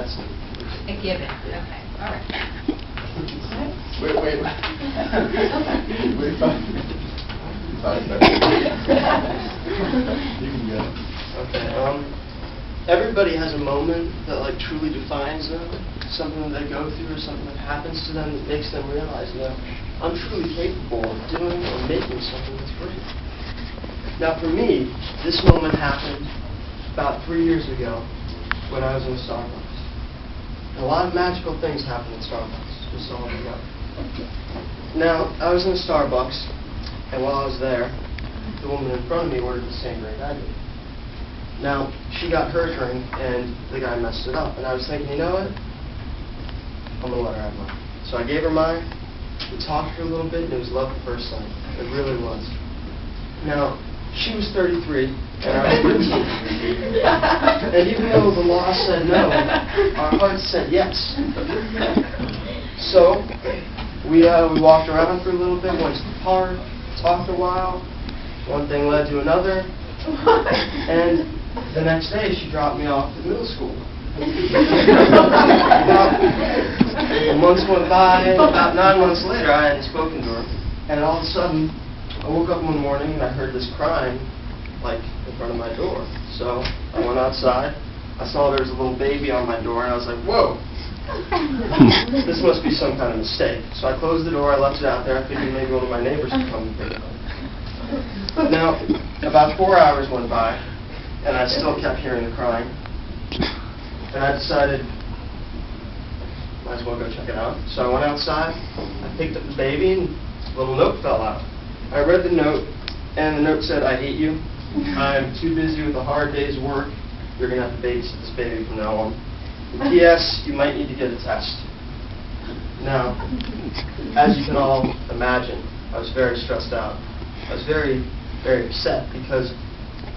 that's a given. Okay. All right. Wait. Wait 5 minutes. 5 seconds. You can go. Okay. Everybody has a moment that like truly defines them, something that they go through or something that happens to them that makes them realize, I'm truly capable of doing or making something that's great. Now for me, this moment happened about 3 years ago when I was in Starbucks. And a lot of magical things happen in Starbucks, just so you know. Now, I was in Starbucks, and while I was there, the woman in front of me ordered the same drink I did. Now, she got her drink, and the guy messed it up. And I was thinking, you know what? I'm going to let her have mine. So I gave her mine. We talked for a little bit, and it was love at first sight. It really was. Now, she was 33, and I was 13. And even though the law said no, our hearts said yes. So, we walked around for a little bit, went to the park, talked a while. One thing led to another. And the next day, she dropped me off at middle school. About months went by, about 9 months later, I hadn't spoken to her. And all of a sudden, I woke up one morning and I heard this crying, like, in front of my door. So I went outside. I saw there was a little baby on my door, and I was like, whoa. This must be some kind of mistake. So I closed the door, I left it out there. I figured maybe one of my neighbors would come and pick it up. Now, about 4 hours went by, and I still kept hearing the crying. And I decided, might as well go check it out. So I went outside, I picked up the baby, and a little note fell out. I read the note, and the note said, I hate you. I'm too busy with a hard day's work. You're going to have to babysit this baby from now on. P.S. You might need to get a test. Now, as you can all imagine, I was very stressed out. I was very, very upset because,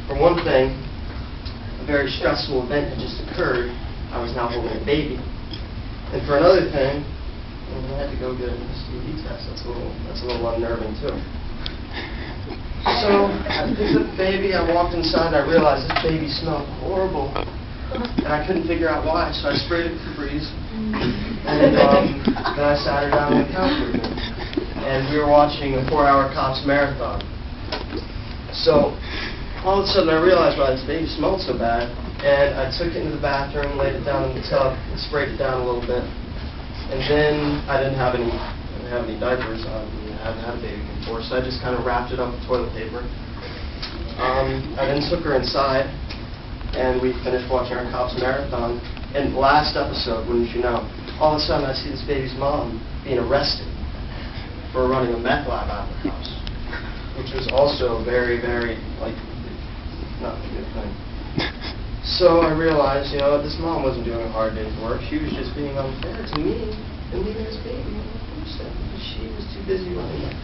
for one thing, a very stressful event had just occurred. I was now holding a baby. And for another thing, I had to go get an STD test. That's a little unnerving too. So I picked up the baby, I walked inside, and I realized this baby smelled horrible. And I couldn't figure out why, so I sprayed it with Febreze. And then I sat her down on the couch with me. And we were watching a 4-hour Cops marathon. So all of a sudden I realized why this baby smelled so bad. And I took it into the bathroom, laid it down in the tub, and sprayed it down a little bit. And then I didn't have any diapers on. I hadn't had a baby before, so I just kind of wrapped it up with toilet paper. I then took her inside, and we finished watching our Cops marathon. And last episode, wouldn't you know, all of a sudden I see this baby's mom being arrested for running a meth lab out of the house, which was also very, very, not a good thing. So I realized, this mom wasn't doing a hard day's work. She was just being unfair to me and leaving this baby on the doorstep because she was too busy running it.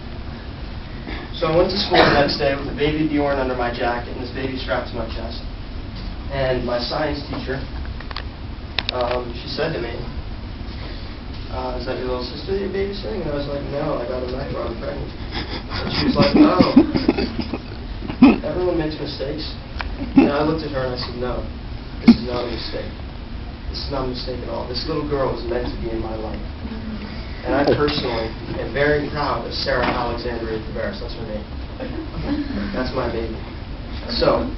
So I went to school the next day with a baby Bjorn under my jacket and this baby strapped to my chest. And my science teacher, she said to me, is that your little sister that you're babysitting? And I was like, no, I got a micro, I'm pregnant. And she was like, oh, everyone makes mistakes. And I looked at her and I said, no, this is not a mistake. This is not a mistake at all. This little girl was meant to be in my life. And I personally am very proud of Sarah Alexandria Tavares. That's her name. That's my baby. So,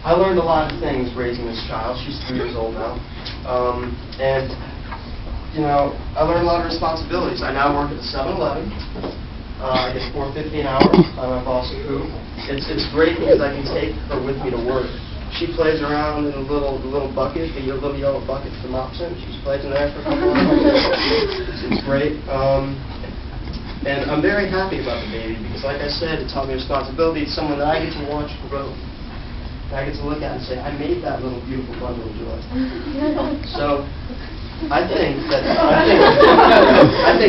I learned a lot of things raising this child. She's 3 years old now. And I learned a lot of responsibilities. I now work at the 7-Eleven. I get $4.50 an hour by my boss at Who. It's great because I can take her with me to work. She plays around in the little bucket, the little yellow bucket for mopsin. She plays in there for a couple hours. It's great. And I'm very happy about the baby because, like I said, it taught me responsibility. It's someone that I get to watch grow. And I get to look at and say, I made that little beautiful bundle of joy. So I think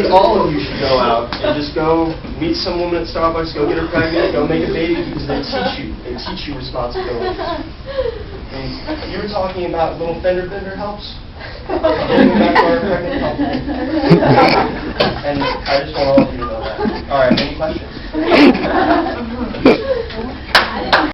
all of you should go out and just go meet some woman at Starbucks, go get her pregnant, go make a baby because they teach you responsibility. And you were talking about little fender bender helps. Getting back to our pregnant couple.